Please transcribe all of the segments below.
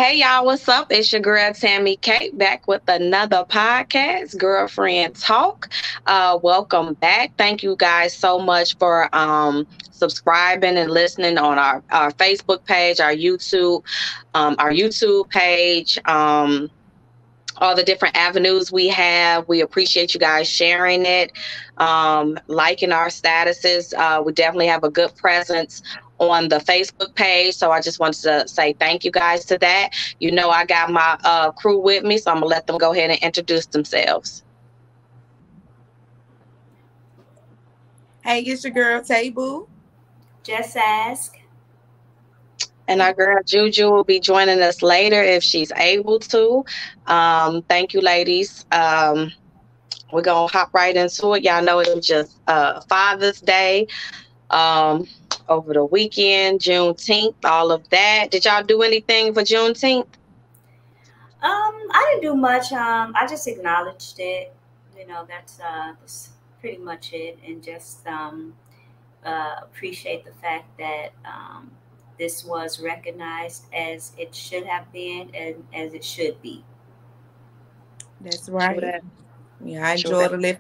Hey y'all, what's up? It's your girl Tammy Kate back with another podcast, Girlfriend Talk. Welcome back. Thank you guys so much for subscribing and listening on our Facebook page, our YouTube page. All the different avenues we have. We appreciate you guys sharing it, liking our statuses. We definitely have a good presence on the Facebook page. So I just wanted to say thank you guys to that. You know, I got my crew with me, so I'm going to let them go ahead and introduce themselves. Hey, it's your girl Table. Just ask. And our girl Juju will be joining us later if she's able to. Thank you, ladies. We're going to hop right into it. Y'all know it was just Father's Day over the weekend, Juneteenth, all of that. Did y'all do anything for Juneteenth? I didn't do much. I just acknowledged it. You know, that's pretty much it. And just appreciate the fact that this was recognized as it should have been and as it should be. That's right. Yeah, I enjoy the live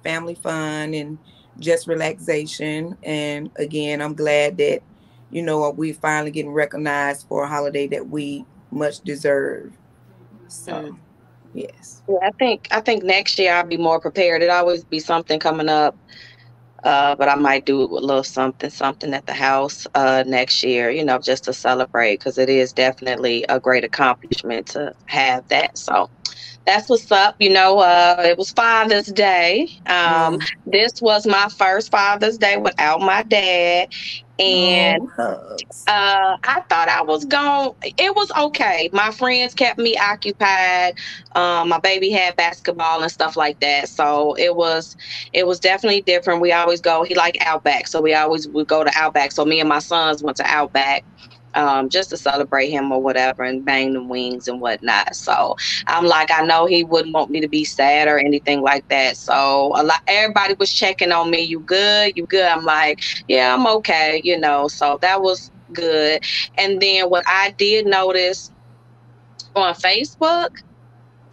family fun and just relaxation. And again, I'm glad that, we finally getting recognized for a holiday that we much deserve. So, yes. Yeah, I think next year I'll be more prepared. It always be something coming up. But I might do a little something at the house next year, just to celebrate, because it is definitely a great accomplishment to have that. So that's what's up. It was Father's Day. This was my first Father's Day without my dad. And I thought I was gone. It was okay. My friends kept me occupied. My baby had basketball and stuff like that. So it was definitely different. We always go, he liked Outback. So we always would go to Outback. So me and my sons went to Outback. Just to celebrate him or whatever and bang them wings and whatnot. So I'm like, I know he wouldn't want me to be sad or anything like that. So everybody was checking on me. You good? You good? I'm like, yeah, I'm okay. So that was good. And then what I did notice on Facebook,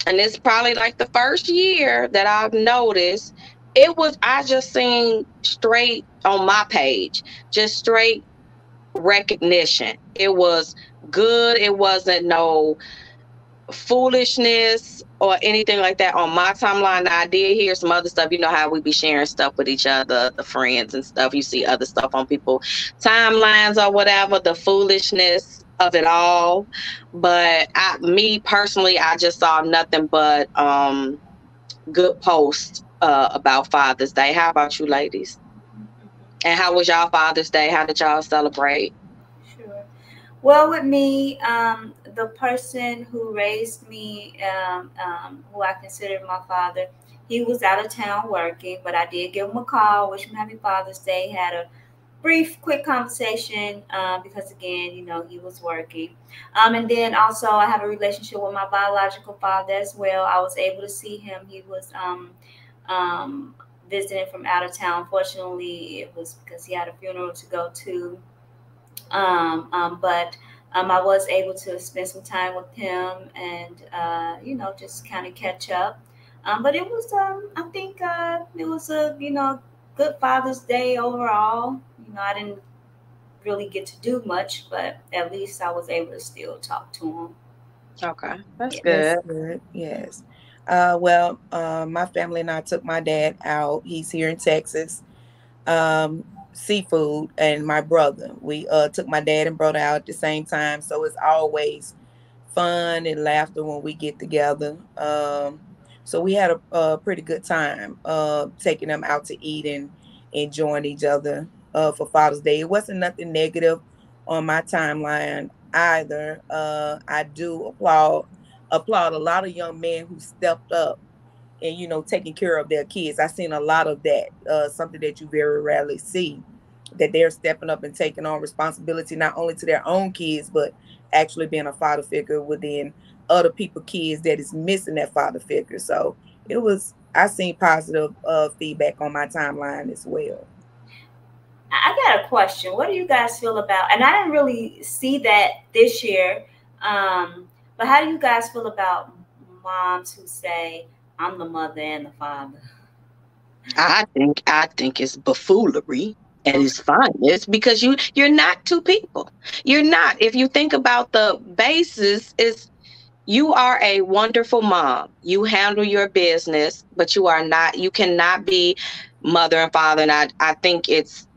and it's probably like the first year that I've noticed, I just seen straight on my page, just straight recognition. It was good. It wasn't no foolishness or anything like that on my timeline. Now, I did hear some other stuff. You know how we be sharing stuff with each other, the friends and stuff. You see other stuff on people's timelines or whatever, the foolishness of it all. But me personally, I just saw nothing but good posts about Father's Day. How about you, ladies? And how was y'all Father's Day? How did y'all celebrate? Sure. Well, with me, the person who raised me, who I consider my father, he was out of town working, but I did give him a call, wish him happy Father's Day, had a brief, quick conversation because, again, he was working. And then also I have a relationship with my biological father as well. I was able to see him. He was visiting from out of town. Fortunately, it was because he had a funeral to go to. But I was able to spend some time with him and, just kind of catch up. But it was, I think it was a, good Father's Day overall. I didn't really get to do much, but at least I was able to still talk to him. Okay, that's good. That's good. Yes. My family and I took my dad out. He's here in Texas. Seafood and my brother. We took my dad and brother out at the same time. So it's always fun and laughter when we get together. So we had a pretty good time taking them out to eat and enjoying each other for Father's Day. It wasn't nothing negative on my timeline either. I do applaud a lot of young men who stepped up and taking care of their kids. I've seen a lot of that, something that you very rarely see, that they're stepping up and taking on responsibility not only to their own kids but actually being a father figure within other people's kids that is missing that father figure. So I seen positive feedback on my timeline as well. I got a question. What do you guys feel about, and I didn't really see that this year, But how do you guys feel about moms who say, I'm the mother and the father? I think it's buffoonery, and Okay. it's fun. It's because you're not two people. You're not. If you think about the basis, is you are a wonderful mom. You handle your business, but you are not. You cannot be mother and father. And I think it's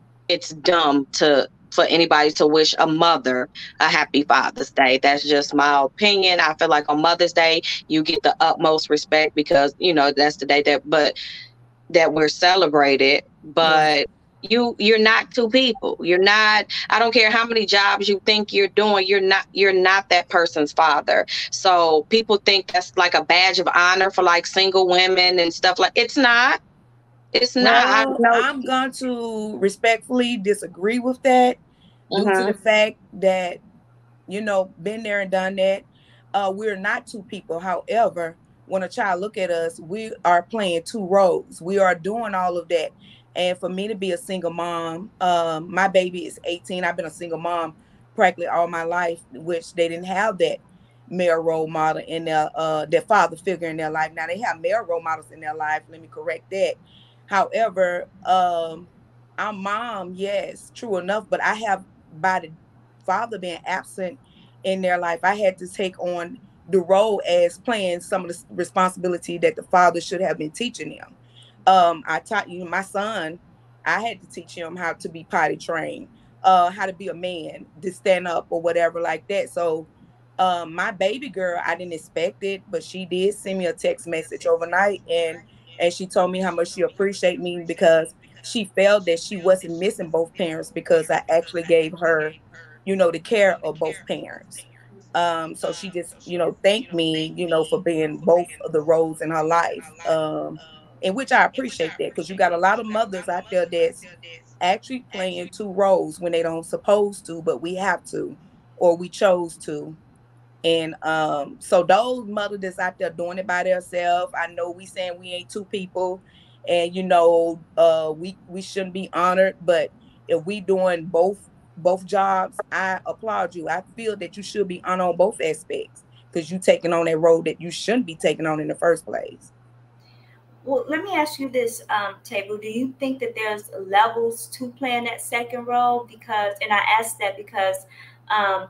dumb to for anybody to wish a mother a happy Father's Day. That's just my opinion. I feel like on Mother's Day you get the utmost respect because that's the day that we're celebrated, Right. but you're not two people. You're not. I don't care how many jobs you think you're doing, you're not that person's father. So people think that's like a badge of honor for like single women and stuff. Like, it's not. I Well, know. I'm going to respectfully disagree with that due to the Hmm. fact that, been there and done that. We're not two people. However, when a child look at us, we are playing two roles. We are doing all of that. And for me to be a single mom, my baby is 18. I've been a single mom practically all my life, which they didn't have that male role model in their father figure in their life. Now they have male role models in their life. Let me correct that. However, I'm mom, yes, true enough, but I have, by the father being absent in their life, I had to take on the role as playing some of the responsibility that the father should have been teaching them. I taught my son, I had to teach him how to be potty trained, how to be a man, to stand up or whatever like that. So my baby girl, I didn't expect it, but she did send me a text message overnight, and she told me how much she appreciated me because she felt that she wasn't missing both parents because I actually gave her, the care of both parents. So she just, thanked me, for being both of the roles in her life. In which I appreciate that because you got a lot of mothers out there that's actually playing two roles when they don't supposed to, but we have to, or we chose to. And so those mothers that's out there doing it by themselves, I know we saying we ain't two people, and we shouldn't be honored, but if we doing both jobs, I applaud you. I feel that you should be honored on both aspects because you taking on that role that you shouldn't be taking on in the first place. Well, let me ask you this, Table. Do you think that there's levels to playing that second role? Because, and I ask that because um,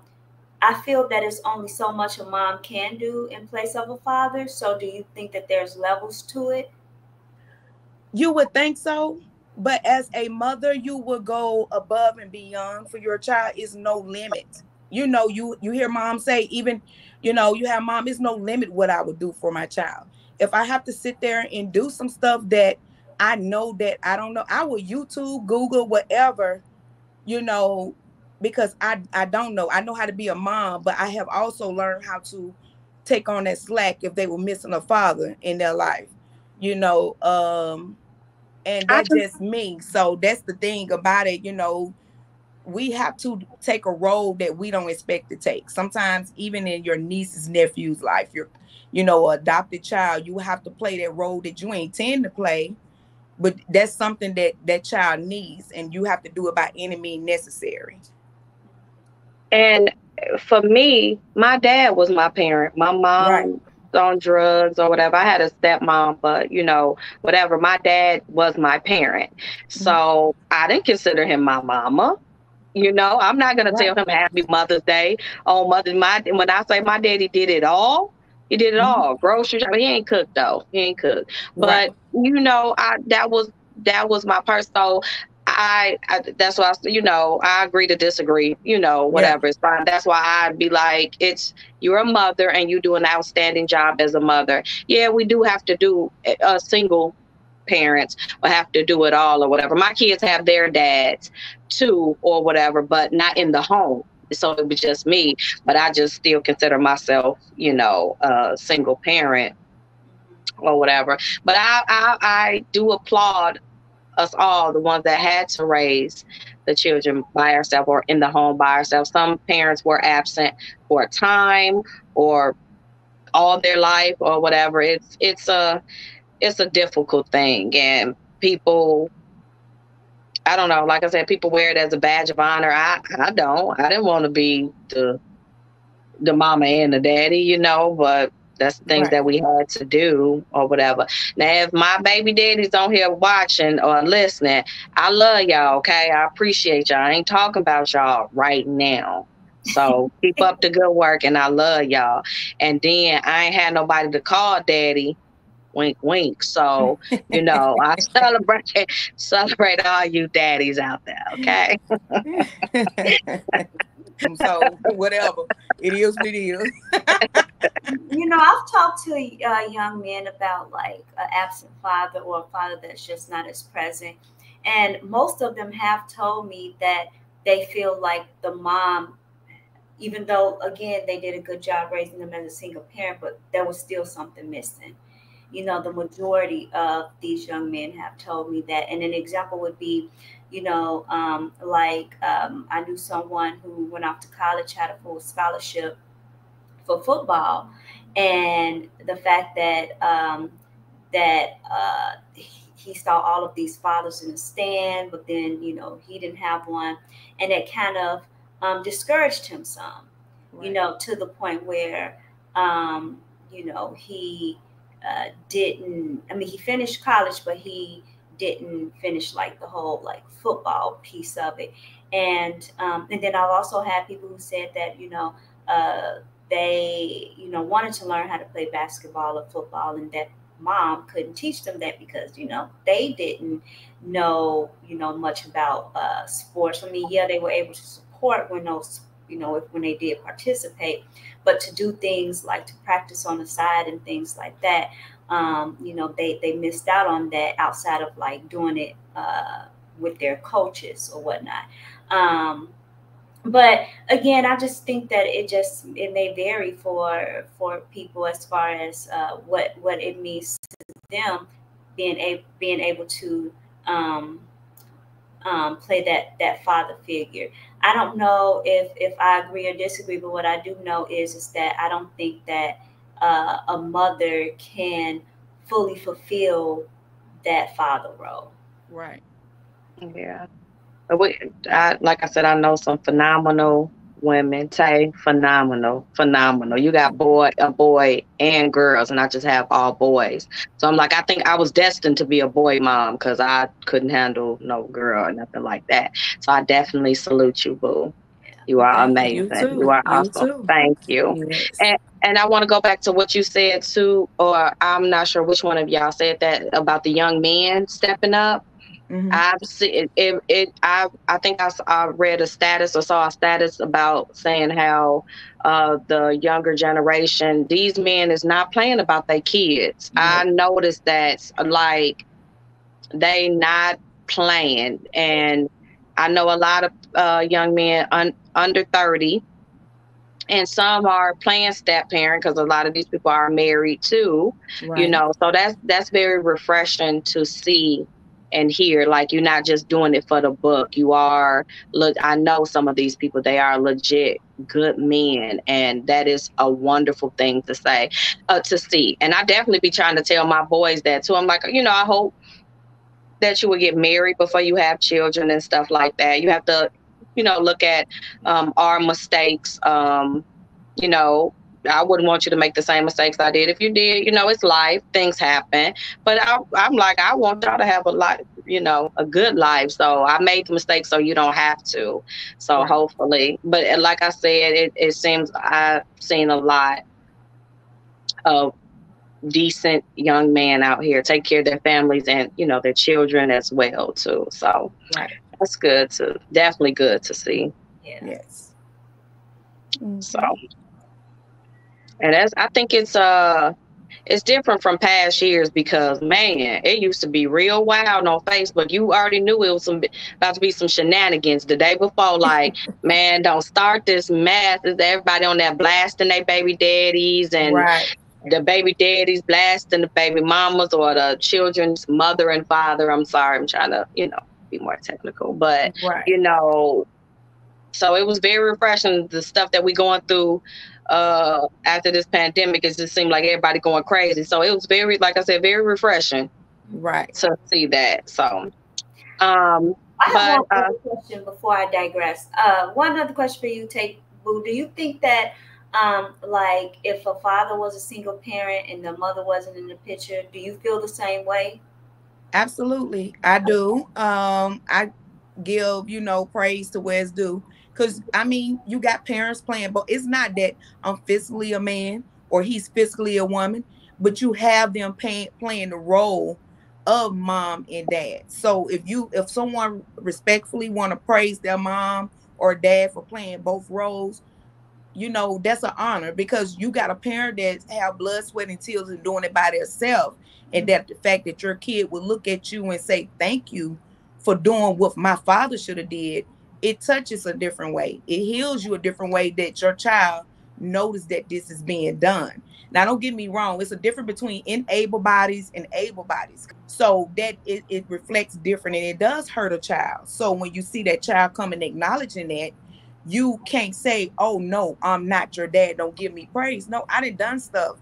I feel that it's only so much a mom can do in place of a father. So, do you think that there's levels to it? You would think so, but as a mother, you would go above and beyond for your child. Is no limit. You hear mom say, even, you have mom, is no limit what I would do for my child. If I have to sit there and do some stuff that I know that I don't know, I will YouTube, Google, whatever, you know, because I don't know. I know how to be a mom, but I have also learned how to take on that slack if they were missing a father in their life. You know, and I that's just just me. So that's the thing about it. We have to take a role that we don't expect to take. Sometimes, even in your niece's nephew's life, your, adopted child, you have to play that role that you ain't intend to play, but that's something that that child needs, and you have to do it by any means necessary. and for me, my dad was my parent. My Right. mom was on drugs or whatever. I had a stepmom, but whatever. My dad was my parent, Mhm. so I didn't consider him my mama. I'm not gonna tell Right. him Happy Mother's Day on Mother. When I say my daddy did it all, he did it Mhm. all. Grocery shopping. He ain't cooked though. He ain't cooked. Right. But I that was my person. So I that's why I agree to disagree. Yeah. Whatever, it's fine. That's why I'd be like, you're a mother and you do an outstanding job as a mother. Yeah, we do have to do a single parents will have to do it all or whatever. My kids have their dads too or whatever, but not in the home. So it was just me, but I just still consider myself, a single parent or whatever. But I do applaud us all, the ones that had to raise the children by ourselves or in the home by ourselves. Some parents were absent for a time or all their life or whatever. It's a difficult thing, and people, I don't know, like I said, people wear it as a badge of honor. I don't. I didn't want to be the mama and the daddy, but that's things Right. that we had to do or whatever. Now, if my baby daddy's on here watching or listening, I love y'all, okay? I appreciate y'all. I ain't talking about y'all right now. So keep up the good work, and I love y'all. And then I ain't had nobody to call daddy. Wink, wink. So, I celebrate all you daddies out there, okay? So whatever it is, what it is. I've talked to young men about like an absent father or a father that's just not as present. And most of them have told me that they feel like the mom, even though, again, they did a good job raising them as a single parent, but there was still something missing. The majority of these young men have told me that. And an example would be, I knew someone who went off to college, had a full scholarship for football, and the fact that he saw all of these fathers in the stand, but then he didn't have one, and it kind of discouraged him some, Right. to the point where he didn't. I mean, he finished college, but he didn't finish like the whole like football piece of it, and then I've also had people who said that uh, they wanted to learn how to play basketball or football, and that mom couldn't teach them that because they didn't know much about sports. I mean, yeah, they were able to support when those when they did participate, but to do things like to practice on the side and things like that, they missed out on that outside of like doing it with their coaches or whatnot. But again, I just think that it may vary for people as far as what it means to them being able to um, play that father figure. I don't know if I agree or disagree, but what I do know is that I don't think that a mother can fully fulfill that father role. Right. Yeah. Like I said, I know some phenomenal women. Tay, phenomenal, phenomenal. You got a boy and girls, and I just have all boys. So I'm like, I think I was destined to be a boy mom because I couldn't handle no girl or nothing like that. So I definitely salute you, boo. Yeah. You are Thank you. You amazing. You too. are You awesome. too. Thank you. Yes. And I want to go back to what you said too, or I'm not sure which one of y'all said that about the young men stepping up. Hmm. I've seen I think I read a status or saw a status about saying how the younger generation, these men is not playing about their kids. I Nope. noticed that like they not playing, and I know a lot of young men under 30, and some are playing step parent because a lot of these people are married too, Right. so that's very refreshing to see and hear. Like, you're not just doing it for the book. You are, look, I know some of these people, they are legit good men, and that is a wonderful thing to say, to see. And I definitely be trying to tell my boys that too. I'm like, I hope that you would get married before you have children and stuff like that. You have to, look at our mistakes. You know, I wouldn't want you to make the same mistakes I did. If you did, it's life, things happen. But I'm like, I want y'all to have a life, a good life. So I made the mistake so you don't have to. So Right. hopefully, but like I said, it seems I've seen a lot of decent young men out here take care of their families and, their children as well too. So Right. that's good to definitely good to see. Yeah. Yes. So, Hmm. and I think it's different from past years because, man, it used to be real wild on Facebook. You already knew it was about to be some shenanigans the day before. Like, man, don't start this mess. Is everybody on there blasting their baby daddies, and Right. the baby daddies blasting the baby mamas or the children's mother and father? I'm sorry, I'm trying to, be more technical, but Right. you know, so it was very refreshing. The stuff that we going through after this pandemic, it just seemed like everybody going crazy. So it was very, like I said, very refreshing Right. to see that. So, um, I have but one other question before I digress. One other question for you, Tate Boo. Do you think that Like if a father was a single parent and the mother wasn't in the picture, do you feel the same way? Absolutely, I do. I give, praise to where it's due. Cause I mean, you got parents playing, but it's not that I'm physically a man or he's physically a woman, but you have them playing the role of mom and dad. So if someone respectfully want to praise their mom or dad for playing both roles, that's an honor because you got a parent that have blood, sweat, and tears and doing it by themselves. And that the fact that your kid will look at you and say, thank you for doing what my father should have did, it touches a different way. It heals you a different way that your child notice that this is being done. Now, don't get me wrong. It's a difference between unable bodies and able bodies. So that it reflects different and it does hurt a child. So when you see that child come and acknowledging that, you can't say, "Oh no, I'm not your dad. Don't give me praise." No, I done stuff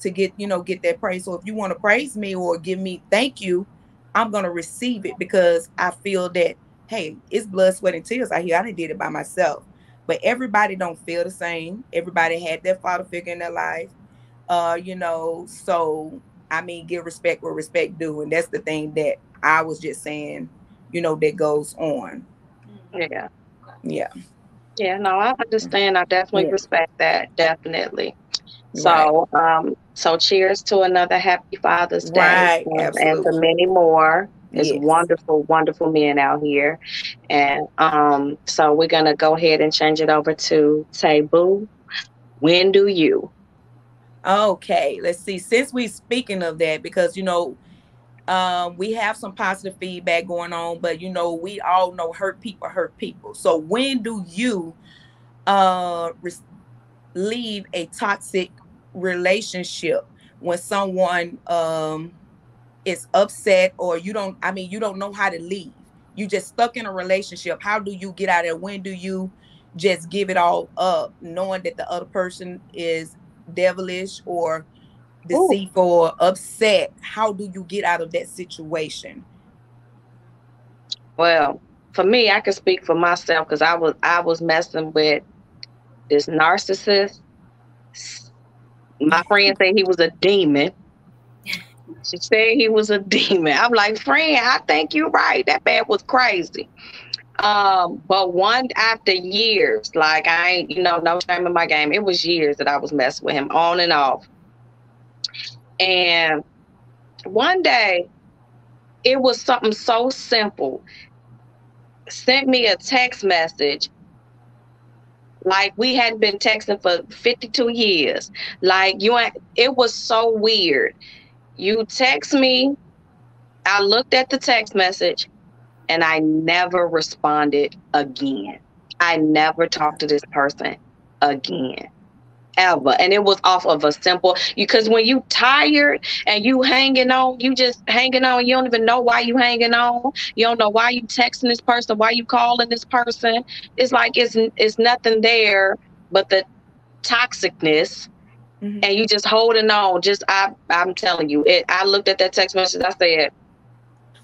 to get that praise. So if you want to praise me or give me thank you, I'm gonna receive it because I feel that hey, it's blood, sweat, and tears out here. I done did it by myself. But everybody don't feel the same. Everybody had their father figure in their life. So I mean, give respect where respect due, and that's the thing that I was just saying. That goes on. Yeah. Yeah, Yeah, no, I understand. I definitely yeah, respect that. Definitely. right. So cheers to another happy Father's Day Right, and to absolutely. many more. It's Yes. wonderful, wonderful men out here. And so we're gonna go ahead and change it over to Taboo. When do you? Okay, let's see. Since we speaking of that, because we have some positive feedback going on, but we all know hurt people hurt people. So when do you leave a toxic relationship when someone is upset or you don't know how to leave. You just stuck in a relationship. How do you get out of it? When do you just give it all up knowing that the other person is devilish or Ooh, deceitful or upset? How do you get out of that situation? well, for me, I can speak for myself because I was messing with this narcissist. My friend said he was a demon. She said he was a demon. I'm like, friend, I think you're right. That man was crazy. But one after years, like I ain't, no shame in my game. It was years that I was messing with him on and off. And one day, it was something so simple. Sent me a text message like we hadn't been texting for 52 years. Like you ain't, it was so weird. You text me, I looked at the text message and I never responded again. I never talked to this person again. Ever. And it was off of a simple because when you tired and you hanging on, you just hanging on, you don't even know why you hanging on. You don't know why you texting this person, why you calling this person. It's like it's nothing there but the toxicness Mhm. and you just holding on. Just I'm telling you, I looked at that text message, I said,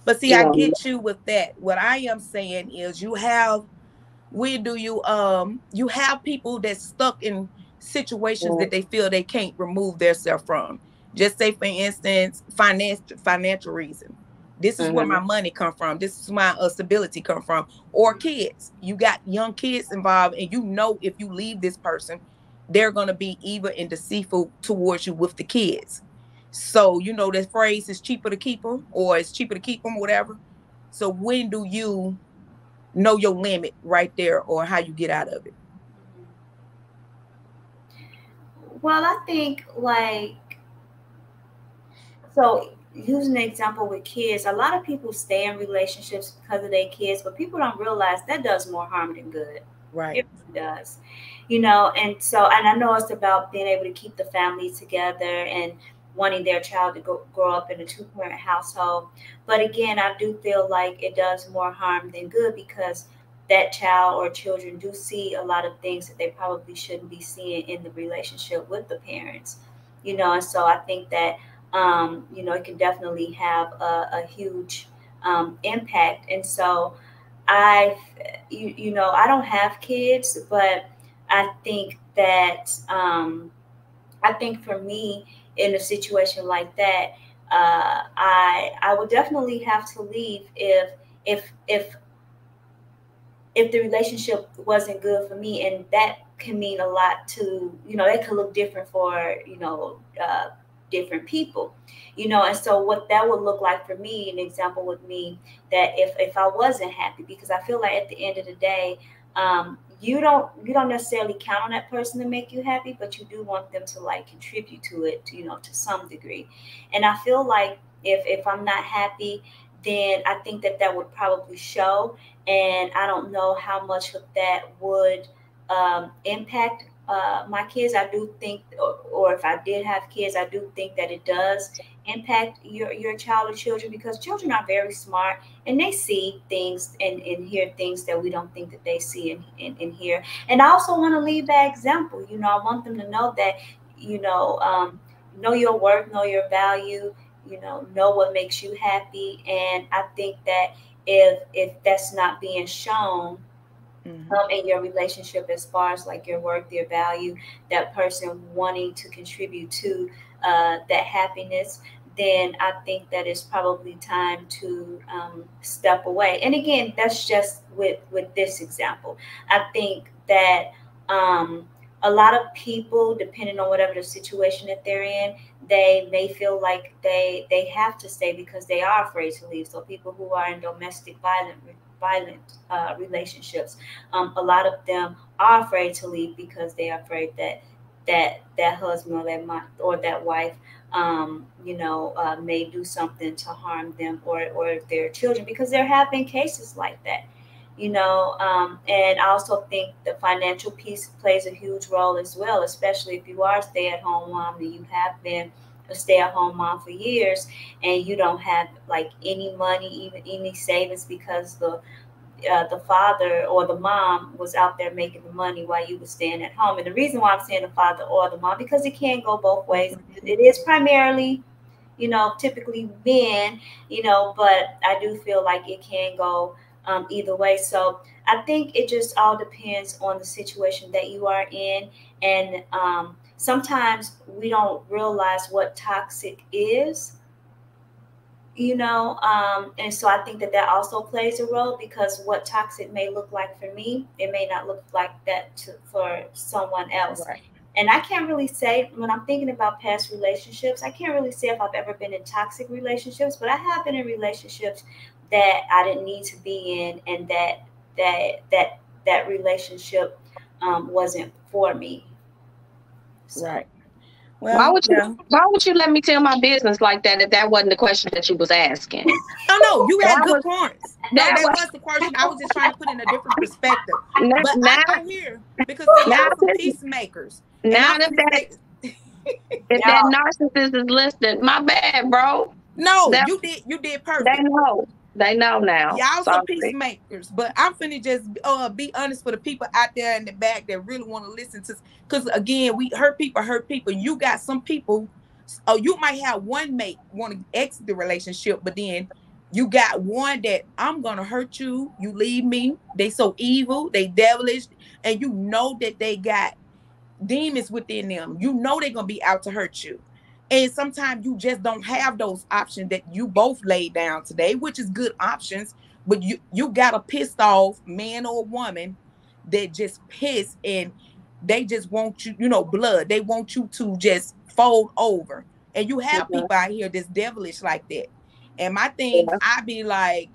But see, you I want get you with that. What I am saying is when do you have people that's stuck in situations that they feel they can't remove themselves from. Just say for instance, financial reason. This is where mm-hmm, my money come from. This is my stability come from. Or kids. You got young kids involved, and if you leave this person, they're gonna be evil and deceitful towards you with the kids. So that phrase is cheaper to keep them, or it's cheaper to keep them, whatever. So when do you know your limit right there or how you get out of it? Well, I think like so using an example with kids, a lot of people stay in relationships because of their kids, but people don't realize that does more harm than good. Right. It really does. And so and I know it's about being able to keep the family together and wanting their child to grow up in a two-parent household. But again, I do feel like it does more harm than good because that child or children do see a lot of things that they probably shouldn't be seeing in the relationship with the parents. And so I think that it can definitely have a huge impact. And so I, I don't have kids, but I think that I think for me in a situation like that, I would definitely have to leave if if if the relationship wasn't good for me, and that can mean a lot to, that could look different for, different people, and so what that would look like for me, an example would mean that if I wasn't happy, because I feel like at the end of the day, you don't necessarily count on that person to make you happy, but you do want them to like contribute to it, to some degree. And I feel like if I'm not happy, then I think that that would probably show, and I don't know how much of that would impact my kids. I do think, or if I did have kids, I do think that it does impact your child or children, because children are very smart and they see things and hear things that we don't think that they see and hear. And I also want to leave that example. I want them to know that, know your worth, know your value, know what makes you happy. And I think that if that's not being shown in your relationship, as far as like your worth, your value, that person wanting to contribute to that happiness, then I think that it's probably time to step away. And again, that's just with this example. I think that a lot of people, depending on whatever the situation that they're in, they may feel like they have to stay because they are afraid to leave. So people who are in domestic violent relationships, a lot of them are afraid to leave because they are afraid that that husband or or that wife, may do something to harm them or their children, because there have been cases like that. And I also think the financial piece plays a huge role as well, especially if you are a stay-at-home mom and you have been a stay-at-home mom for years, and you don't have like any money, even any savings, because the father or the mom was out there making the money while you were staying at home. And the reason why I'm saying the father or the mom, because it can go both ways. It is primarily, typically men, but I do feel like it can go either way. So I think it just all depends on the situation that you are in. And sometimes we don't realize what toxic is, and so I think that that also plays a role, because what toxic may look like for me, it may not look like that for someone else. Right. And I can't really say, when I'm thinking about past relationships, I can't really say if I've ever been in toxic relationships, but I have been in relationships that I didn't need to be in, and that relationship wasn't for me. So. Right. Well, yeah. Why would you let me tell my business like that if that wasn't the question that you was asking? Oh no, you That had good was points. No, that that was was the question. I was just trying to put in a different perspective. now But I now go here because see, now y'all some this, peacemakers. And now I'm if finna that say if that No. narcissist is listening, my bad, bro. no, That you did they perfect. know. They know now. Y'all some Sorry. peacemakers, but I'm finna just be honest for the people out there in the back that really want to listen to. Because again, we hurt people. You got some people. Oh, you might have one mate want to exit the relationship, but then you got one that I'm gonna hurt you. You leave me. They so evil. They devilish, and you know that they got demons within them. You know they're gonna be out to hurt you. And sometimes you just don't have those options that you both laid down today, which is good options. But you got a pissed off man or woman that just pissed and they just want you, blood. They want you to just fold over. And you have Mhm. people out here that's devilish like that. And my thing, Yeah. I be like,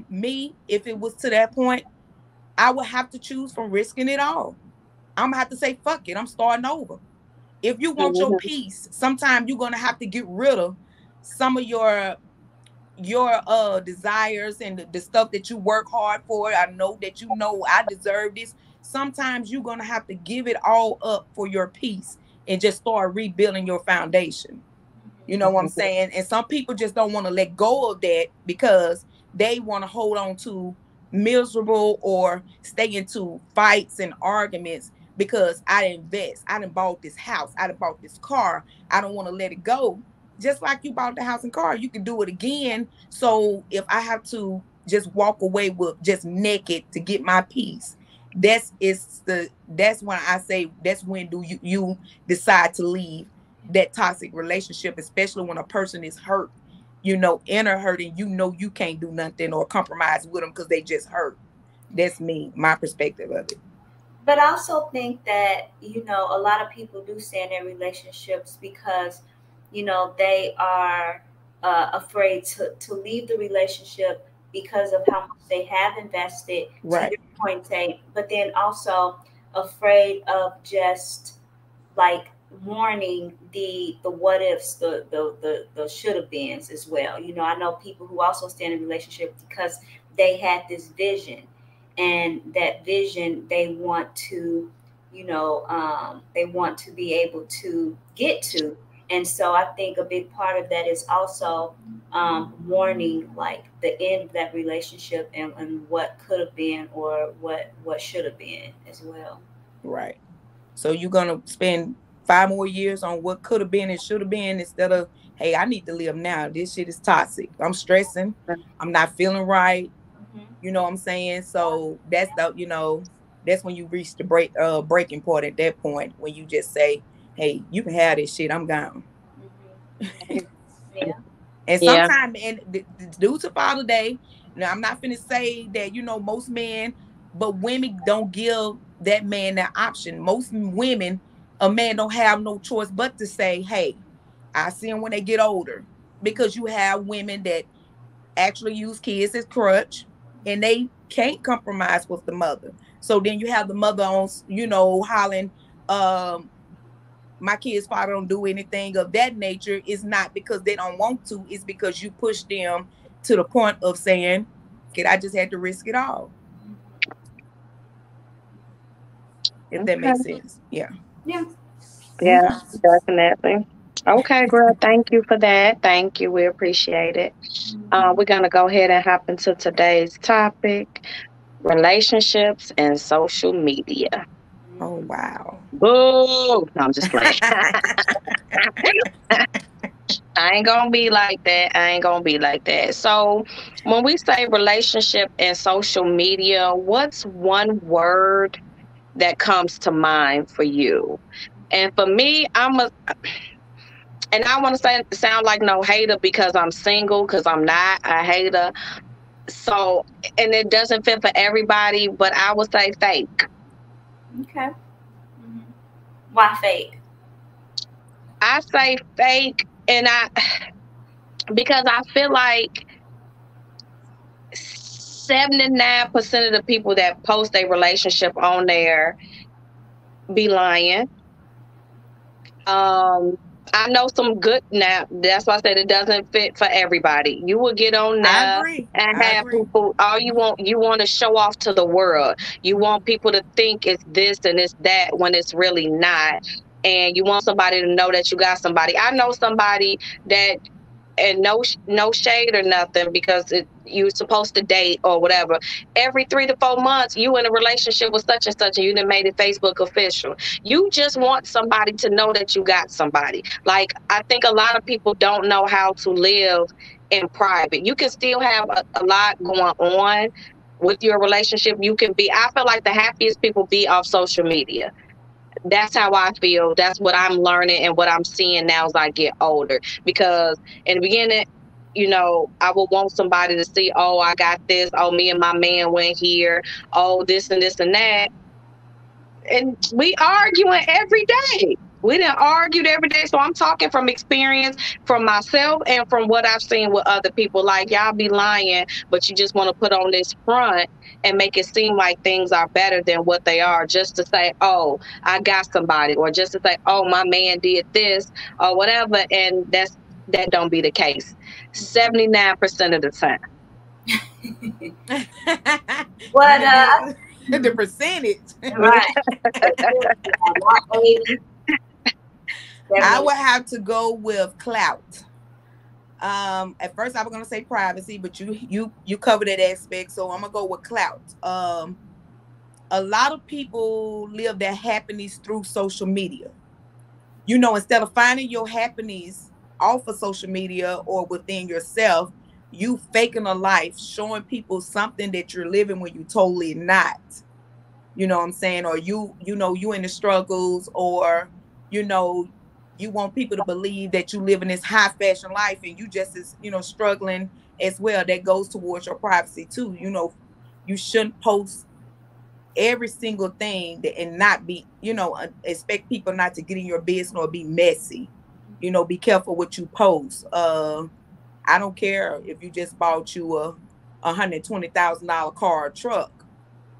me, if it was to that point, I would have to choose from risking it all. I'm gonna have to say, fuck it, I'm starting over. If you want your Mhm. peace, sometimes you're gonna have to get rid of some of your desires and the stuff that you work hard for. I know that I deserve this. Sometimes you're gonna have to give it all up for your peace and just start rebuilding your foundation. You know what I'm Mhm. saying? And some people just don't want to let go of that because they want to hold on to miserable or stay into fights and arguments because I didn't invest. I didn't bought this house. I didn't bought this car. I don't want to let it go. Just like you bought the house and car, you can do it again. So if I have to just walk away with just naked to get my peace, That's when I say that's when do you decide to leave that toxic relationship, especially when a person is hurt, inner hurt, and you can't do nothing or compromise with them because they just hurt. That's me, my perspective of it. But I also think that, a lot of people do stay in their relationships because, they are afraid to leave the relationship because of how much they have invested, to Right. your point, Tate, but then also afraid of just like mourning the what ifs, the should have beens as well. I know people who also stay in a relationship because they had this vision, and that vision they want to, they want to be able to get to. And so I think a big part of that is also mourning like the end of that relationship, and what could have been, or what should have been as well. Right. So you're gonna spend 5 more years on what could have been and should have been instead of, hey, I need to live now. This shit is toxic. I'm stressing. I'm not feeling right. Hmm. You know what I'm saying? So that's when you reach the breaking point at that point when you just say, hey, you can have this shit. I'm gone. Hmm. Yeah. And Yeah. sometimes, and due to Father Day, now I'm not finna say that most men, but women don't give that man that option. Most women, a man don't have no choice but to say, "Hey, I see him when they get older," because you have women that actually use kids as crutch, and they can't compromise with the mother. So then you have the mother on, hollering, um, my kids' father don't do anything of that nature. Is not because they don't want to, it's because you push them to the point of saying, "Kid, I just had to risk it all." If that makes Okay. sense. Yeah. Yeah. Yeah, Okay. definitely. Okay, girl. Thank you for that. Thank you. We appreciate it. Hmm. We're gonna go ahead and hop into today's topic: relationships and social media. Oh Hmm. wow. Boo! No, I'm just playing. I ain't gonna be like that. I ain't gonna be like that. So, when we say relationship and social media, what's one word that comes to mind for you? And for me, and I want to say sound like no hater because I'm single, because I'm not a hater. So, and it doesn't fit for everybody, but I would say fake. Okay. Hmm. Why fake? I say fake, and I because I feel like 79% of the people that post a relationship on there be lying. Um, I know some good now. That's why I said it doesn't fit for everybody. You will get on I there agree. and I have agree. people all you want to show off to the world. You want people to think it's this and it's that when it's really not. And you want somebody to know that you got somebody. I know somebody that, and no shade or nothing, because you're supposed to date or whatever. Every 3 to 4 months you in a relationship with such and such, and you done made it Facebook official. You just want somebody to know that you got somebody. Like, I think a lot of people don't know how to live in private. You can still have a lot going on with your relationship. You can be, I feel like the happiest people be off social media. That's how I feel. That's what I'm learning and what I'm seeing now as I get older. Because in the beginning, I would want somebody to see, oh, I got this. Oh, me and my man went here. Oh, this and this and that. And we arguing every day. We done argued every day. So I'm talking from experience, from myself, and from what I've seen with other people. Like, y'all be lying, but you just want to put on this front and make it seem like things are better than what they are, just to say, oh, I got somebody, or just to say, oh, my man did this or whatever. And that don't be the case 79% of the time. But You did the percentage. right. Not 80, I 70. would have to go with clout. At first I was gonna say privacy, but you covered that aspect, so I'm gonna go with clout. A lot of people live their happiness through social media. Instead of finding your happiness off of social media or within yourself, you faking a life, showing people something that you're living when you totally not. You know what I'm saying? Or you in the struggles, or you know, you want people to believe that you live in this high fashion life and you just is, struggling as well. That goes towards your privacy too. You shouldn't post every single thing that, and not be, expect people not to get in your business or be messy. Be careful what you post. I don't care if you just bought you a $120,000 car or truck,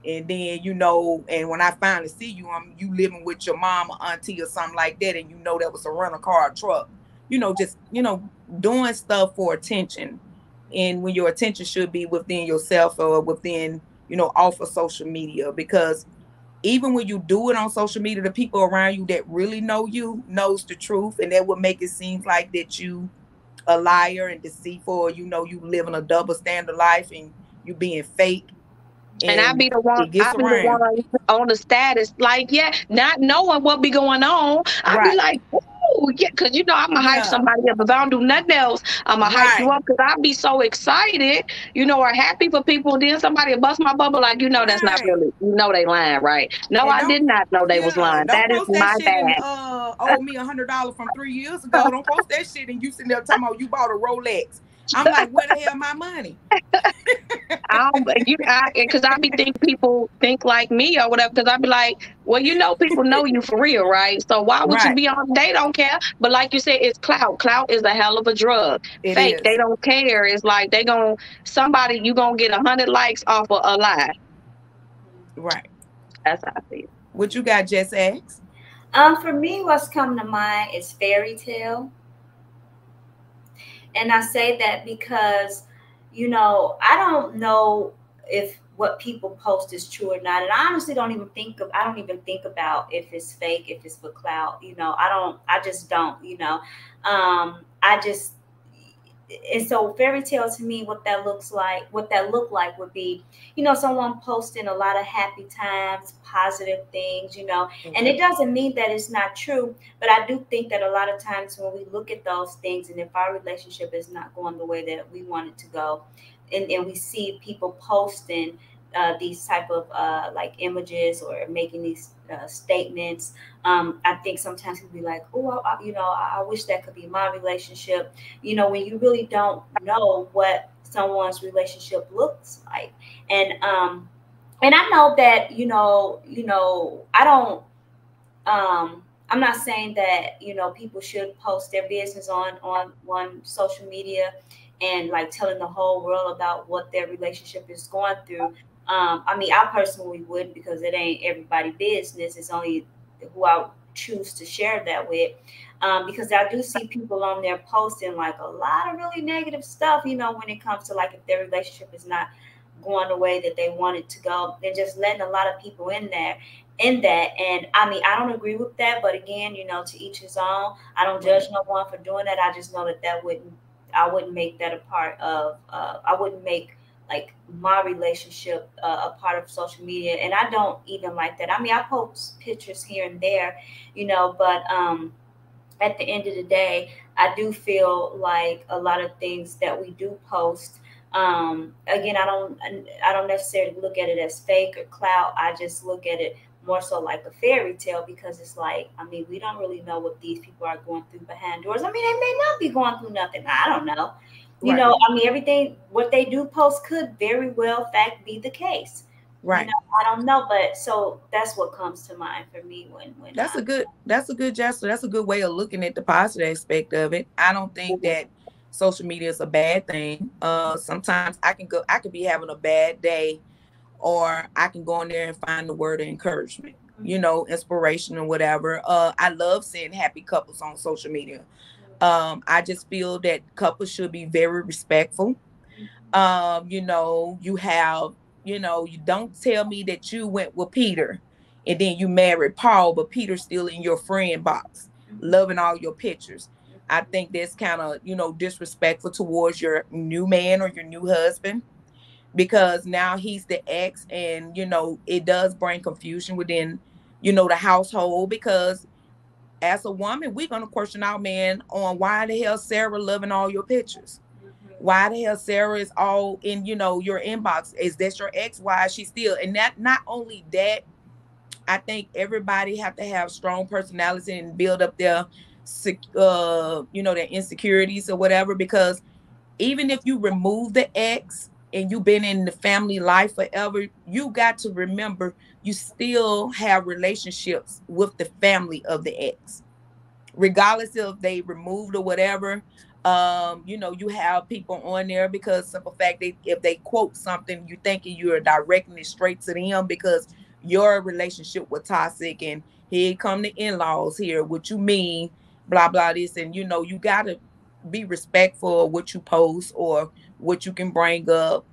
and then and when I finally see you, you living with your mom or auntie or something like that, and that was a rental car or truck. Just doing stuff for attention, and when your attention should be within yourself or within off of social media, because even when you do it on social media, the people around you that really know you knows the truth, and that would make it seem like that you a liar and deceitful, or you living a double standard life and you being fake, And and it I gets be the one around. on the status, like, yeah, not knowing what be going on. I be Right. like, oh, yeah, because I'm going to hype Yeah. somebody up. If I don't do nothing else, I'm going to hype you Right. up because I be so excited, or happy for people. Then somebody will bust my bubble, like, that's not Right. really, they lying, right? No, And I don't did not know they was yeah, lying. don't That is post that my shit and bad. owe me $100 from 3 years ago. Don't post that shit and you sitting there talking about you bought a Rolex. I'm like, where the hell my money? I don't, because I be think people think like me or whatever. Because I be like, well, people know you for real, right? So why would you Right. be on? They don't care. But like you said, it's clout. Clout is a hell of a drug. It Fake, they is. don't care. It's like you gonna get 100 likes off of a lie. Right. That's how I feel. What you got, Just X? For me, what's coming to mind is fairy tale. And I say that because, I don't know if what people post is true or not. And I honestly I don't even think about if it's fake, if it's for clout. I just don't, I just, and so fairy tale to me, what that look like would be, someone posting a lot of happy times, positive things, and it Okay. doesn't mean that it's not true, but I do think that a lot of times when we look at those things, and if our relationship is not going the way that we want it to go, and we see people posting these type of like images or making these statements, I think sometimes we'll be like, oh, I wish that could be my relationship. When you really don't know what someone's relationship looks like, and I know that I don't. I'm not saying that people should post their business on social media and like telling the whole world about what their relationship is going through. I mean, I personally wouldn't, because it ain't everybody business. It's only who I choose to share that with. Because I do see people on there posting like a lot of really negative stuff, when it comes to like if their relationship is not going the way that they want it to go, and just letting a lot of people in that. And I mean, I don't agree with that, but again, to each his own. I don't judge Right. no one for doing that. I just know that I wouldn't make that a part of I wouldn't make like my relationship a part of social media, and I don't even like that. I mean, I post pictures here and there, but at the end of the day, I do feel like a lot of things that we do post. Again, I don't necessarily look at it as fake or clout. I just look at it more so like a fairy tale, because it's like, I mean, we don't really know what these people are going through behind doors. I mean, they may not be going through nothing. I don't know. Right. I mean, everything what they do post could very well fact be the case. Right. I don't know, but so that's what comes to mind for me when That's a good gesture. That's a good way of looking at the positive aspect of it. I don't think that social media is a bad thing. Sometimes I could be having a bad day, or I can go in there and find the word of encouragement, inspiration or whatever. I love seeing happy couples on social media. I just feel that couples should be very respectful. You have, you don't tell me that you went with Peter and then you married Paul, but Peter's still in your friend box, loving all your pictures. I think that's kind of, disrespectful towards your new man or your new husband, because now he's the ex, and it does bring confusion within the household, because as a woman we're going to question our man on why the hell Sarah loving all your pictures, why the hell Sarah is all in your inbox. Is that your ex? Why is she still? And that, not only that, I think everybody have to have strong personality and build up their, their insecurities or whatever. Because even if you remove the ex and you've been in the family life forever, you got to remember you still have relationships with the family of the ex, regardless if they removed or whatever. You have people on there because simple fact, if they quote something, you thinking you're directing it straight to them because your relationship was toxic, and here come the in-laws here, what you mean, blah blah this. And you gotta be respectful of what you post or what you can bring up.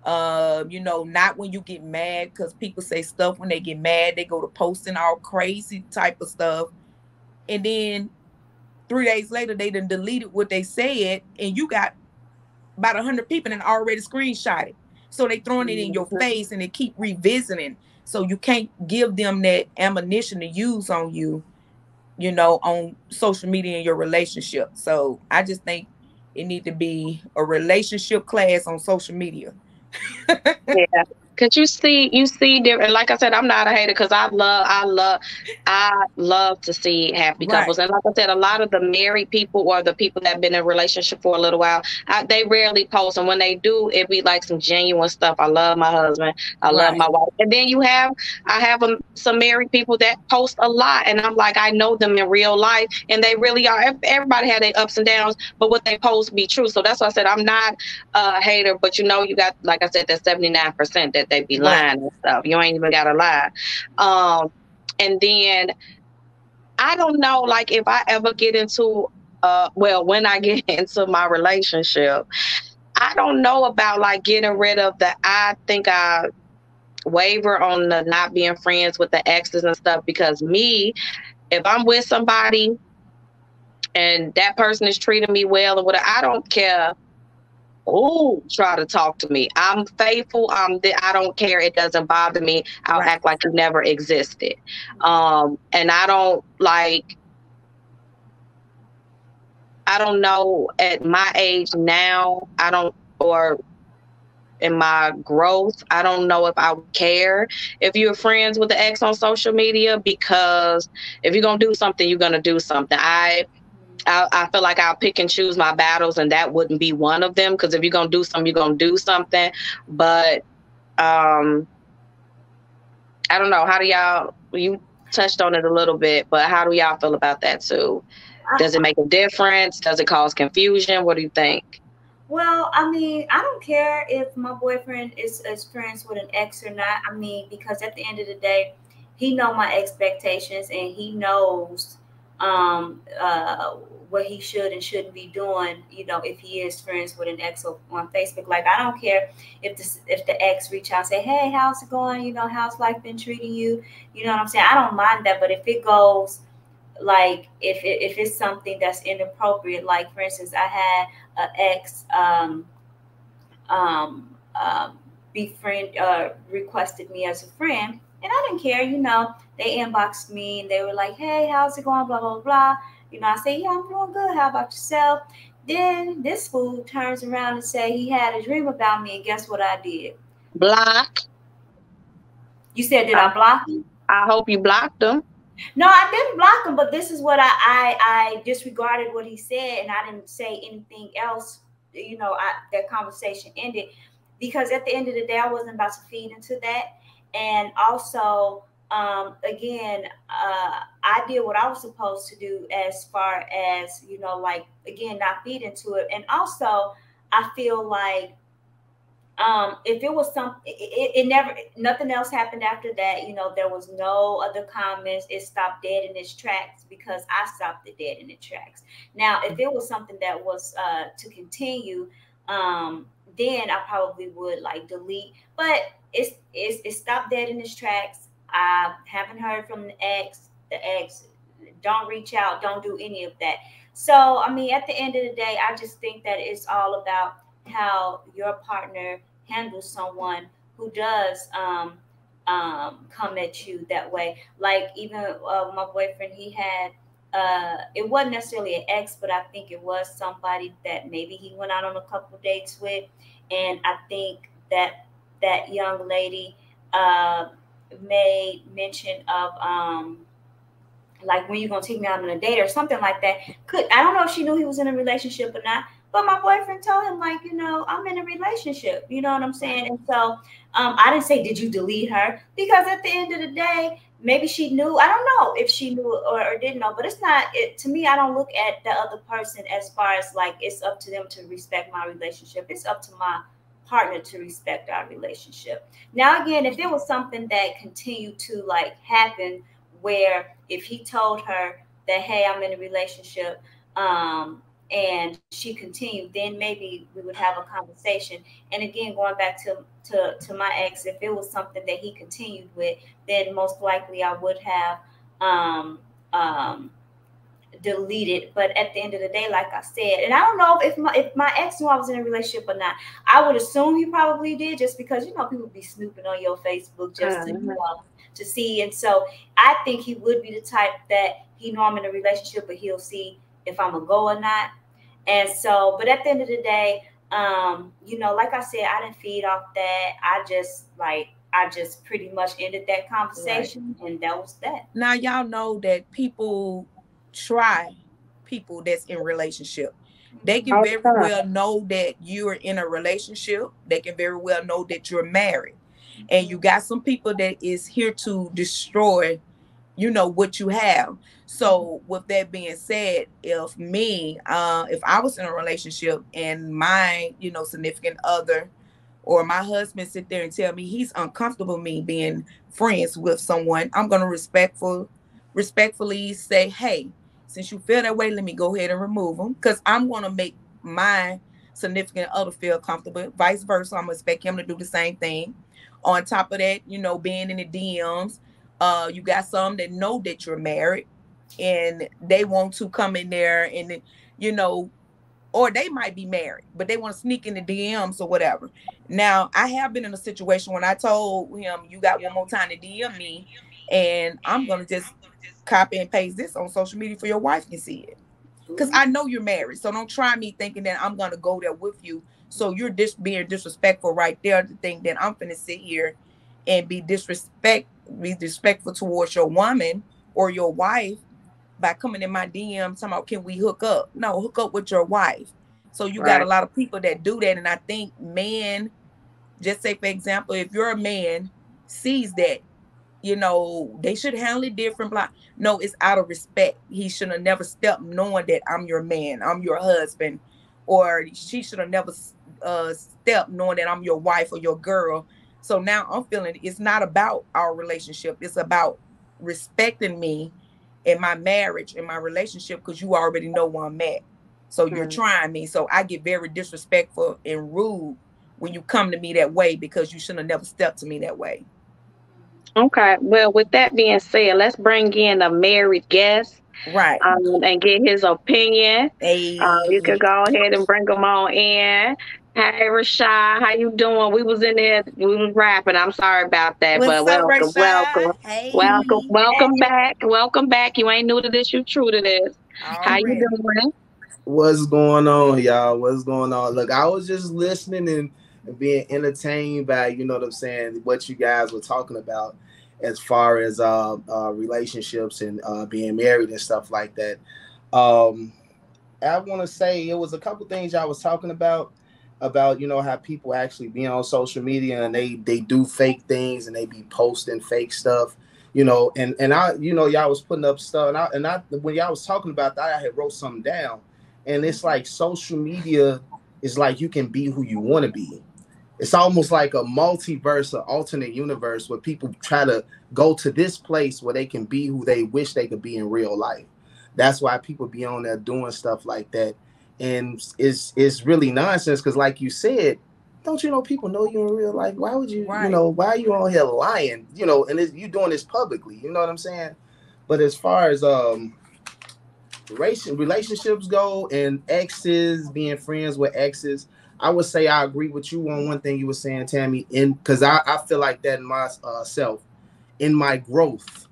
Not when you get mad, because people say stuff when they get mad, they go to posting all crazy type of stuff, and then 3 days later, they done deleted what they said, and you got about 100 people and already screenshot it. So they throwing it in your face and they keep revisiting. So you can't give them that ammunition to use on you, on social media in your relationship. So I just think it need to be a relationship class on social media. Yeah, cause you see different. Like I said, I'm not a hater because I love to see happy Right, couples. And like I said, a lot of the married people or the people that have been in a relationship for a little while, they rarely post. And when they do, it be like some genuine stuff. I love my husband. I love right, my wife. And then I have some married people that post a lot, and I'm like, I know them in real life, and they really are. Everybody had their ups and downs, but what they post be true. So that's why I said I'm not hater, but you got, like I said, that 79% that they be right, lying and stuff. You ain't even gotta lie. Um, and then I don't know, like if I ever get into well, when I get into my relationship, I don't know about like getting rid of the I think I waver on the not being friends with the exes and stuff, because me, if I'm with somebody and that person is treating me well or whatever, I don't care. Oh, try to talk to me. I'm faithful. I don't care. It doesn't bother me. I'll right, act like you never existed. And I don't like. I don't know. At my age now, I don't, or in my growth, I don't know if I would care if you're friends with the ex on social media, because if you're gonna do something, you're gonna do something. I feel like I'll pick and choose my battles, and that wouldn't be one of them. Because if you're gonna do something, you're gonna do something. But um, I don't know. How do y'all? You touched on it a little bit, but how do y'all feel about that too? Does it make a difference? Does it cause confusion? What do you think? Well, I mean, I don't care if my boyfriend is friends with an ex or not. I mean, because at the end of the day, he know my expectations and he knows um uh what he should and shouldn't be doing, if he is friends with an ex on Facebook. Like, I don't care if the ex reach out and say, "Hey, how's it going? How's life been treating you?" You know what I'm saying? I don't mind that, but if it goes, like, if it's something that's inappropriate, like for instance, I had an ex um, befriend requested me as a friend, and I didn't care. They inboxed me and they were like, "Hey, how's it going? Blah blah blah." I say, "Yeah, I'm doing good. How about yourself?" Then this fool turns around and say he had a dream about me, and guess what I did? Block. You said, did I, I block him? I hope you blocked them. No, I didn't block him, but this is what I disregarded what he said, and I didn't say anything else. That conversation ended because at the end of the day, I wasn't about to feed into that, and also, again, I did what I was supposed to do as far as like, again, not feed into it, and also I feel like if it was it never, nothing else happened after that. There was no other comments. It stopped dead in its tracks because I stopped it dead in its tracks. Now, if it was something that was to continue, then I probably would like delete, but it stopped dead in its tracks. I haven't heard from the ex don't reach out, don't do any of that. So I mean, at the end of the day, I just think that it's all about how your partner handles someone who does come at you that way. Like, even my boyfriend, he had it wasn't necessarily an ex, but I think it was somebody that maybe he went out on a couple dates with, and I think that that young lady. Uh, made mention of like when you gonna take me out on a date or something like that. I don't know if she knew he was in a relationship or not, but my boyfriend told him like, I'm in a relationship. You know what I'm saying? And so I didn't say, did you delete her? Because at the end of the day, maybe she knew. I don't know if she knew or didn't know, but it's not it to me. I don't look at the other person as far as like it's up to them to respect my relationship. It's up to my partner to respect our relationship. Now again, if it was something that continued to like happen where if he told her that, hey, I'm in a relationship, and she continued, then maybe we would have a conversation. And again, going back to my ex, if it was something that he continued with, then most likely I would have um, um, deleted. But at the end of the day, like I said, and I don't know if my ex knew I was in a relationship or not. I would assume he probably did, just because people be snooping on your Facebook just to to see. And so I think he would be the type that he know I'm in a relationship, but he'll see if I'm a go or not. And so, but at the end of the day, like I said, I didn't feed off that. I just pretty much ended that Right. conversation, and that was that. Now y'all know that people try people that's in relationship. They can All Mhm. the very time. well know that you're in a relationship. They can very well know that you're married. And you got some people that is here to destroy, what you have. So with that being said, if I was in a relationship and my, significant other or my husband sit there and tell me he's uncomfortable me being friends with someone, I'm gonna respectfully say, hey, since you feel that way, let me go ahead and remove them, because I'm gonna make my significant other feel comfortable. Vice versa, I'm gonna expect him to do the same thing. On top of that, being in the DMs, you got some that know that you're married and they want to come in there and you know or they might be married, but they want to sneak in the DMs or whatever. Now, I have been in a situation when I told him, you got one more time to DM me, and I'm going to just copy and paste this on social media for your wife can see it. Because Ooh. I know you're married. So don't try me thinking that I'm going to go there with you. So you're just being disrespectful right there to think that I'm going to sit here and be disrespectful towards your woman or your wife by coming in my DM talking about, can we hook up? No, hook up with your wife. So you got a Right. lot of people that do that. And I think men, just say for example, if you're a man, sees that, they should handle it different. Blah. No, it's out of respect. He should have never stepped knowing that I'm your man, I'm your husband, or she should have never stepped knowing that I'm your wife or your girl. So now I'm feeling it's not about our relationship. It's about respecting me in my marriage, in my relationship, because you already know where I'm at. So you're Mm. trying me. So I get very disrespectful and rude when you come to me that way because you shouldn't have never stepped to me that way. Okay. Well, with that being said, let's bring in a married guest, Right. and get his opinion. You Hey, could go ahead and bring him on in. Hey, Rashad, how you doing? We was in there, we was rapping. I'm sorry about that, but what's up, welcome, welcome, Rashad? Hey, welcome back, welcome back. You ain't new to this, you true to this. How you already. doing? What's going on, y'all? What's going on? Look, I was just listening and being entertained by, you know what I'm saying, what you guys were talking about as far as relationships and being married and stuff like that. Um, I want to say it was a couple things y'all was talking about how people actually be on social media and they do fake things and they be posting fake stuff. And I y'all was putting up stuff and I when y'all was talking about that I had wrote something down, and it's like social media is like you can be who you want to be. It's almost like a multiverse, an alternate universe where people try to go to this place where they can be who they wish they could be in real life. That's why people be on there doing stuff like that, and it's really nonsense. Because, like you said, don't you know people know you in real life? Why would you, Right. why are you on here lying? And you doing this publicly. You know what I'm saying? But as far as relationships go and exes being friends with exes, I would say I agree with you on one thing you were saying, Tammy, in because I feel like that in myself, in my growth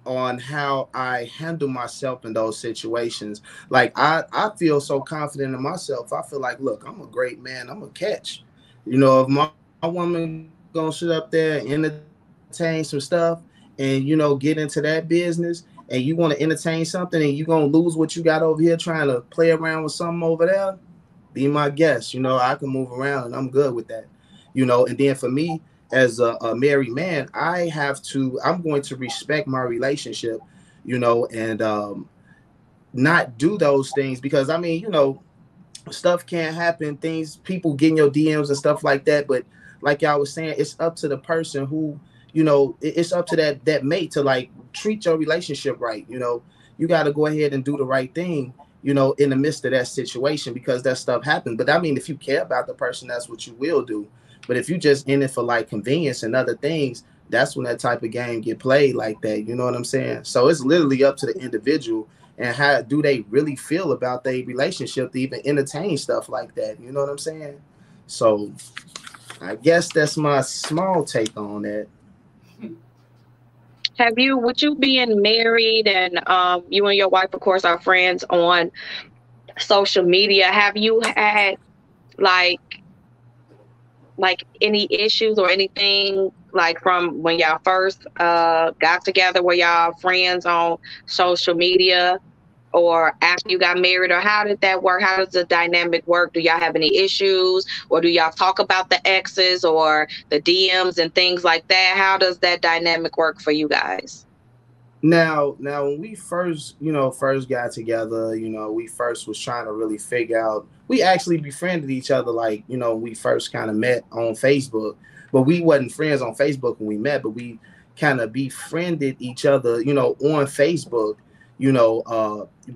on how I handle myself in those situations. Like I feel so confident in myself. I feel like, look, I'm a great man. I'm a catch. If my woman gonna sit up there and entertain me entertain some stuff and get into that business, and you want to entertain something and you're gonna lose what you got over here trying to play around with something over there, be my guest. I can move around and I'm good with that. And then for me as a married man, I'm going to respect my relationship, and not do those things, because I mean, stuff can happen, things, people getting your DMs and stuff like that. But like y'all was saying, it's up to the person who, it's up to that mate to like treat your relationship right. You got to go ahead and do the right thing, in the midst of that situation, because that stuff happens. But I mean, if you care about the person, that's what you will do. But if you just in it for like convenience and other things, that's when that type of game get played like that. You know what I'm saying? So it's literally up to the individual, and how do they really feel about their relationship to even entertain stuff like that. You know what I'm saying? So I guess that's my small take on that. With you being married and you and your wife, of course, are friends on social media, have you had like any issues or anything like from when y'all first got together? Were y'all friends on social media, or after you got married, or how did that work? How does the dynamic work? Do y'all have any issues, or do y'all talk about the exes or the DMs and things like that? How does that dynamic work for you guys? Now, when we first got together, we first was trying to really figure out. We actually befriended each other, like we first kind of met on Facebook, but we wasn't friends on Facebook when we met. But we kind of befriended each other, on Facebook,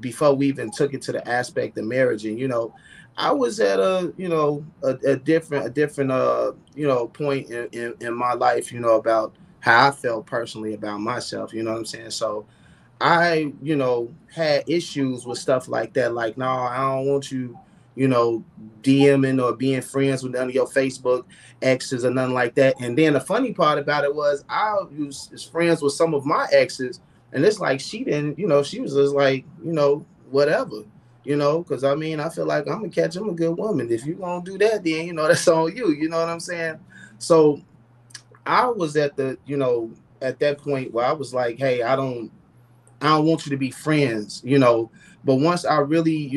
before we even took it to the aspect of marriage. And I was at a different point in my life, about how I felt personally about myself. You know what I'm saying? So I, had issues with stuff like that. Like, no, I don't want you, you know, DMing or being friends with none of your Facebook exes or nothing like that. And then the funny part about it was I was friends with some of my exes, and it's like she didn't, she was just like, whatever. Because I mean, I feel like I'm a good woman. If you gonna do that, then that's on you. You know what I'm saying? So I was at that point where I was like, hey, I don't want you to be friends. But once I really,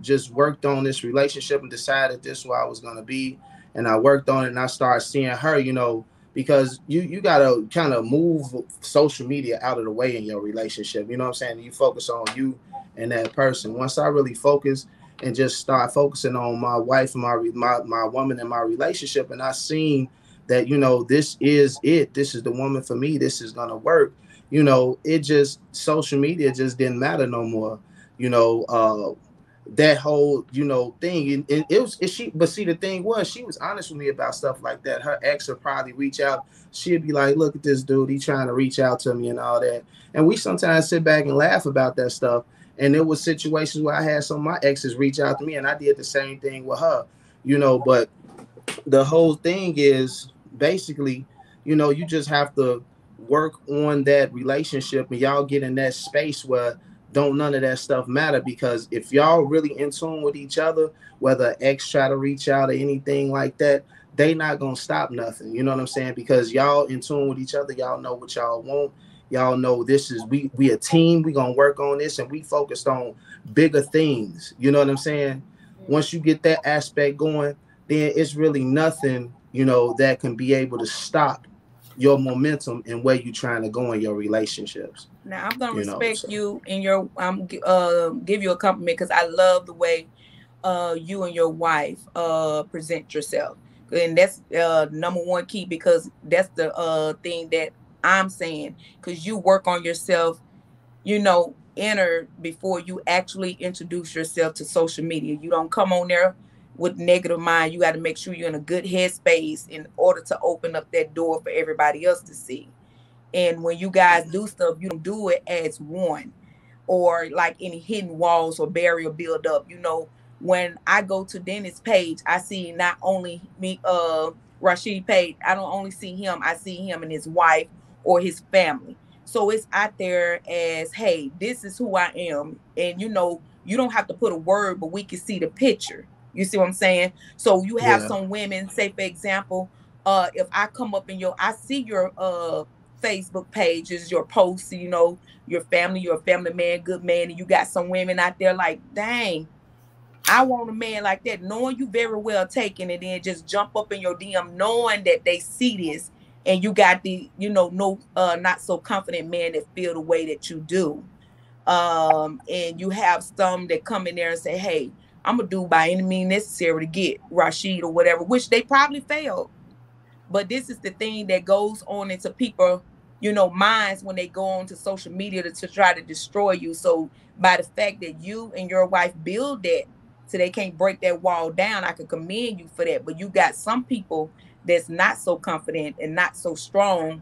just worked on this relationship and decided this is where I was gonna be, and I worked on it and I started seeing her, because you gotta kind of move social media out of the way in your relationship. You know what I'm saying? You focus on you and that person. Once I really focus and just start focusing on my wife and my woman and my relationship, and I seen that this is it. This is the woman for me. This is gonna work. It just, social media just didn't matter no more. You know, that whole thing, and it was she. But see, the thing was, she was honest with me about stuff like that. Her ex would probably reach out. She'd be like, "Look at this dude. He trying to reach out to me and all that." And we sometimes sit back and laugh about that stuff. And there was situations where I had some of my exes reach out to me, and I did the same thing with her. But the whole thing is basically, you just have to work on that relationship, and y'all get in that space where don't none of that stuff matter. Because if y'all really in tune with each other, whether ex try to reach out or anything like that, they not gonna stop nothing. You know what I'm saying? Because y'all in tune with each other, y'all know what y'all want. Y'all know this is we a team. We gonna work on this, and we focused on bigger things. You know what I'm saying? Once you get that aspect going, then it's really nothing, that can be able to stop your momentum and where you're trying to go in your relationships. Now I'm gonna respect So you in your give you a compliment because I love the way you and your wife present yourself. And that's number one key, because that's the thing that I'm saying, because you work on yourself, inner before you actually introduce yourself to social media. You don't come on there with negative mind. You got to make sure you're in a good headspace in order to open up that door for everybody else to see. And when you guys do stuff, you don't do it as one, or like any hidden walls or barrier build up. When I go to Dennis Page, I see not only me, Rashid Page, I don't only see him, I see him and his wife or his family. So it's out there as, hey, this is who I am. And you don't have to put a word, but we can see the picture. You see what I'm saying? So you have yeah, some women, say for example, if I come up in I see your Facebook pages, your posts, you know, your family, you're a family man, good man, and you got some women out there like, dang, I want a man like that, knowing you very well taken, and then just jump up in your DM knowing that they see this, and you got the, you know, no not so confident man that feel the way that you do. And you have some that come in there and say, hey, I'm gonna do by any means necessary to get Rashid or whatever, which they probably failed. But this is the thing that goes on into people, you know, minds when they go on to social media to try to destroy you. So by the fact that you and your wife build that so they can't break that wall down, I could commend you for that. But you got some people that's not so confident and not so strong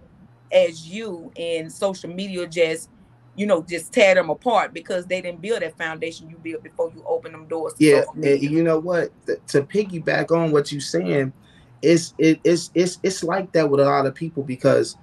as you, and social media just, you know, just tear them apart because they didn't build that foundation you built before you open them doors to Yeah, social and media. you know what? To piggyback on what you're saying, it's like that with a lot of people because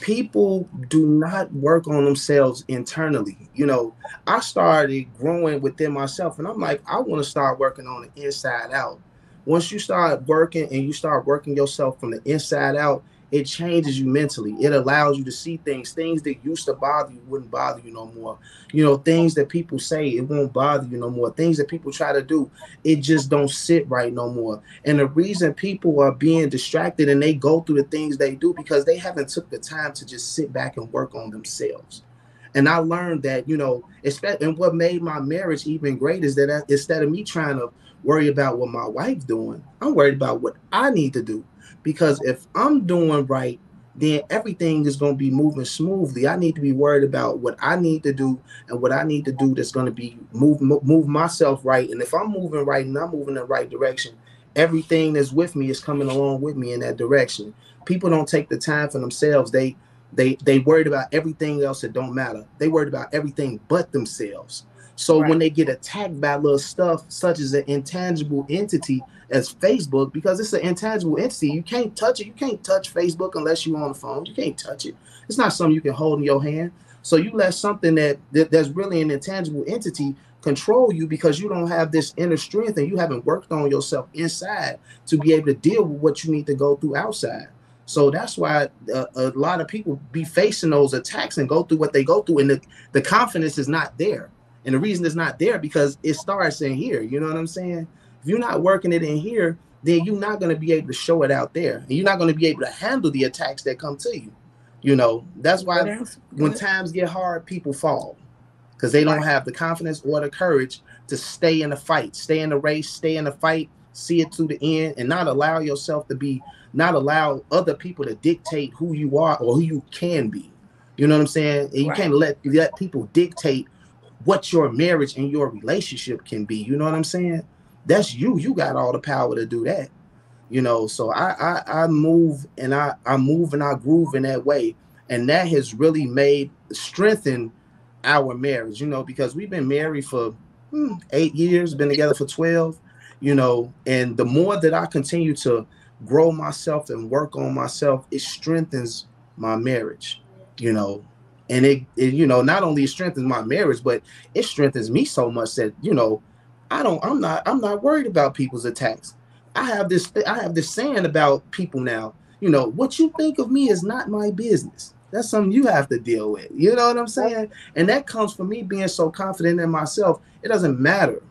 people do not work on themselves internally. You know, I started growing within myself, and I'm like, I want to start working on the inside out. Once you start working and you start working yourself from the inside out, it changes you mentally. It allows you to see things that used to bother you wouldn't bother you no more. You know, things that people say, it won't bother you no more. Things that people try to do, it just don't sit right no more. And the reason people are being distracted and they go through the things they do because they haven't took the time to just sit back and work on themselves. And I learned that, you know, and what made my marriage even great is that instead of me trying to worry about what my wife's doing, I'm worried about what I need to do. Because if I'm doing right, then everything is going to be moving smoothly. I need to be worried about what I need to do and what I need to do that's going to be move myself right. And if I'm moving right and I'm moving in the right direction, everything that's with me is coming along with me in that direction. People don't take the time for themselves. They worried about everything else that don't matter. They worried about everything but themselves. So when Right. they get attacked by little stuff such as an intangible entity as Facebook, because it's an intangible entity, you can't touch it. You can't touch Facebook unless you're on the phone. You can't touch it. It's not something you can hold in your hand. So you let something that's really an intangible entity control you because you don't have this inner strength and you haven't worked on yourself inside to be able to deal with what you need to go through outside. So that's why a lot of people be facing those attacks and go through what they go through, and the confidence is not there. And the reason it's not there because it starts in here. You know what I'm saying? If you're not working it in here, then you're not going to be able to show it out there, and you're not going to be able to handle the attacks that come to you. You know, that's Good why answer. when Good. times get hard, people fall because they don't Right. have the confidence or the courage to stay in the fight, stay in the race, stay in the fight, see it to the end, and not allow yourself to be, not allow other people to dictate who you are or who you can be. You know what I'm saying? And you can't Right. let people dictate what your marriage and your relationship can be. You know what I'm saying? That's you. You got all the power to do that. You know, so I move and I move and I groove in that way, and that has really made strengthened our marriage. You know, because we've been married for 8 years, been together for 12. You know, and the more that I continue to grow myself and work on myself, it strengthens my marriage. You know, and it you know not only strengthens my marriage, but it strengthens me so much that I'm not worried about people's attacks. I have this saying about people now. You know, what you think of me is not my business. That's something you have to deal with. You know what I'm saying? And that comes from me being so confident in myself. It doesn't matter.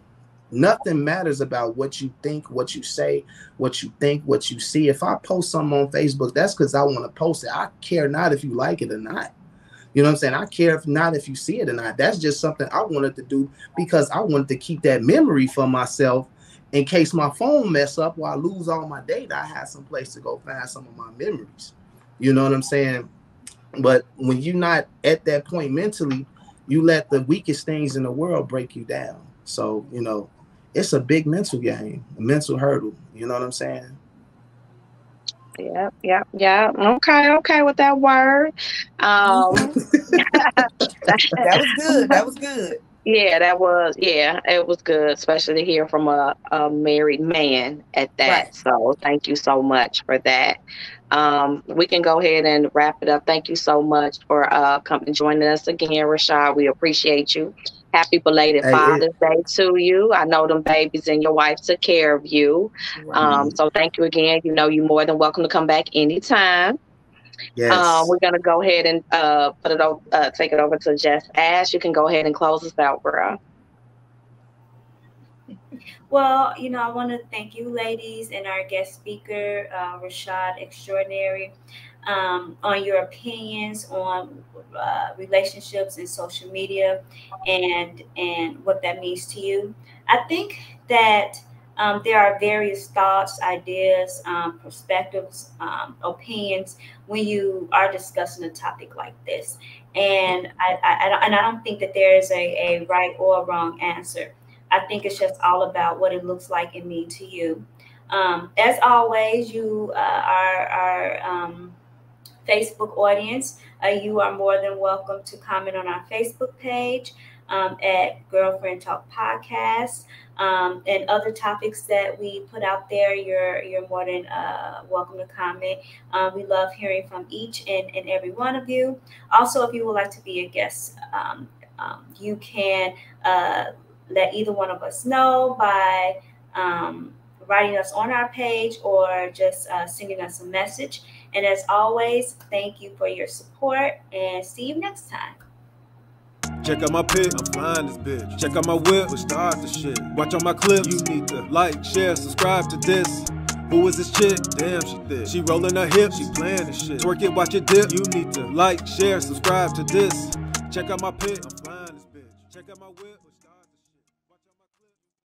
Nothing matters about what you think, what you say, what you think, what you see. If I post something on Facebook, that's because I want to post it. I care not if you like it or not. You know what I'm saying? I care if not if you see it or not. That's just something I wanted to do because I wanted to keep that memory for myself in case my phone mess up or I lose all my data. I had some place to go find some of my memories. You know what I'm saying? But when you're not at that point mentally, you let the weakest things in the world break you down. So, you know, it's a big mental game, a mental hurdle. You know what I'm saying? Yep, yep, yep. Okay, okay with that word. Um, Okay. That was good. That was good. yeah, yeah, it was good, especially to hear from a married man at Right. that. So thank you so much for that. We can go ahead and wrap it up. Thank you so much for coming joining us again, Rashad. We appreciate you. Happy belated Hey, Father's Day to you. I know them babies and your wife took care of you. Right. So thank you again. You know you're more than welcome to come back anytime. Yes. We're gonna go ahead and put it over, take it over to Just Ash. You can go ahead and close us out, girl. Well, I want to thank you, ladies, and our guest speaker, Rashad Extraordinary, on your opinions on relationships and social media, and what that means to you. I think that there are various thoughts, ideas, perspectives, opinions when you are discussing a topic like this, and I don't think that there is a right or wrong answer. I think it's just all about what it looks like and mean to you. As always, you our Facebook audience, you are more than welcome to comment on our Facebook page at Girlfriend Talk Podcast, and other topics that we put out there. You're more than welcome to comment. We love hearing from each and every one of you. Also, if you would like to be a guest, you can let either one of us know by writing us on our page or just sending us a message. And as always, thank you for your support and see you next time. Check out my pic, I'm flying this bitch. Check out my whip, which start the shit. Watch on my clips, you need to like, share, subscribe to this. Who is this chick? Damn, she thick. She rolling her hips, she playing this shit. Twerk it, watch it dip. You need to like, share, subscribe to this. Check out my pic, I'm flying this bitch. Check out my whip, which start the shit.